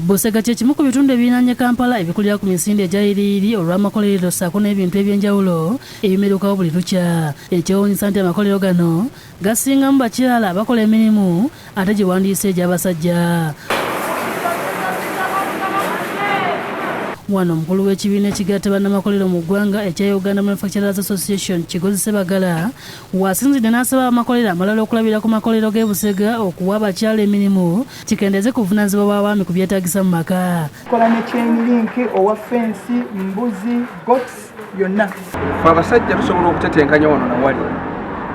Busega kye kimu ku bitundu ebirinaanye Kampala ebikulira ku misinde egyayiriiri olw'amakolero ssaako n'ebintu eby'enjawulo ebimerukawo buli lukya. Ekyewuunyisa nti amakolero gano gasingamu bakyala abakola emirimu ate gye wandiise egy'abasajja. Wano omukulu w'ekibiina ekigatta bannamakolero mu ggwanga ekya Uganda Manufacturers Association Kigozi Sebagala wasinzidde n'asaba amakolero amalala okulabira ku makolero g'e Busega okuwa abakyala emirimu kikendeeze ku buvunaanyizibwa bw'abaami ku byetaagisa mu maka. Kola ne chain link owa fensi, mbuzi, goats byonna. Ffe abasajja tusobola okutetenkanya wano nawali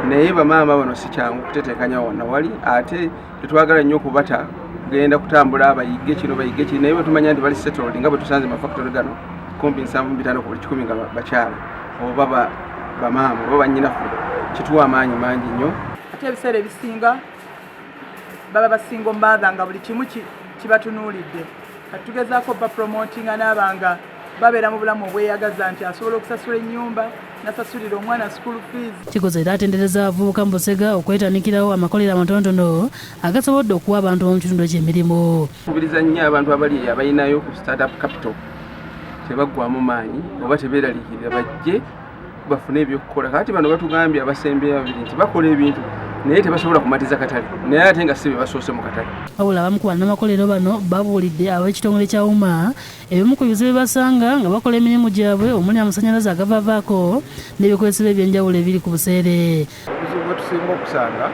naye bamaama bano si kyangu kutetenkanya wano nawali ate tetwagala nnyo okubata genda kutambula abayigge kino bayigge kino naye tumanya nti bali settled nga bwe tusanze mafactory gano kumpi 750 ku buli 10 nga bakyala oba bamaama oba bannyinafu kituwa amaanyi mangi nnyo. Ate ebiseera ebisinga baba basinga omubaadha nga buli kimu kibatunuulidde kati tugezaako bapromotinga n'abanga babeera mu bulamu obweyagaza nti asobola okusasula ennyumba nasasulira omwana school fees. Kigozi era atendereza abavubuka mu Busega okwetandikirawo amakolero amatonotono agasobodde okuwa abantu mu kitundu ky'emirimu. Kubiriza nnyo abantu abali abalinayo ku startup capital tebaggwamu maanyi oba tebeeraliikirira bajje bafune ebyokukola. Kati bano batugambye abasembe babiri nti bakola ebintu naye tebasobola kumatiza katale naye ate nga si be basoose mu katale. Wabula abamu ku bannamakolero bano babuulidde ab'ekitongole kya UMA ebimu ku bizibu basanga nga bakola emirimu gyabwe omuli amasannyalaze agavavaako n'ebikozesebwa ebyenjawulo ebiri ku buseere. Obuzibu bwe tusinga okusanga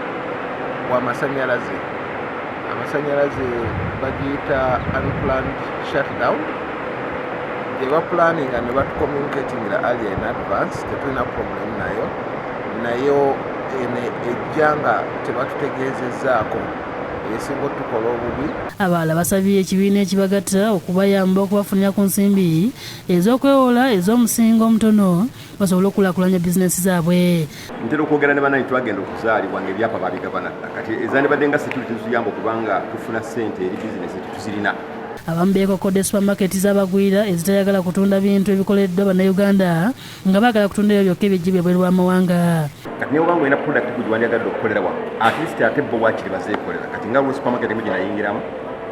bw'amasannyalaze. Amasannyalaze bagiyita unplanned shutdown gye bapulaninga ne batucommunicatingira earlier in advance tetulina problem nayo ejja nga tebatutegeezezzaako esinga otukola obubi. Abalala basabye ekibiina ekibagatta okubayamba okubafunira ku nsimbi ez'okwewola ez'omusingo omutono basobole okukulaakulanya bizinesi zaabwe. Ntera okwogera ne bannange twagenda okuzaalibwa ng'ebyapa babigabana kati ezandibadde nga security zituyamba okubanga tufuna ssente eri bizinesi tetuzirina. Abamu beekokodde supamaketi z'abagwira ezitayagala kutunda bintu ebikoleddwa bannayuganda nga baagala kutunda ebyo byokka ebyejjibwa ebweru w'amawanga. Kati niyo obanga olina product gwe wandiyagadde okukolera wa at least ate bo waakiri bazeekolera kati nga lwe supamaketi emu gye nayingiramu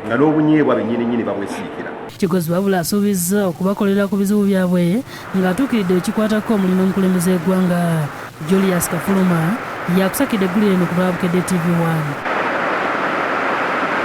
nga n'obunyeebwa bennyininyini babwesiikira. Kigozi wabula asuubizza okubakolera ku bizibu byabwe ng'atuukiridde ekikwatako omulimo omukulembeze w'eggwanga. Julius Kafuluma yakusakidde eggulire eno ku Bukedde TV 1.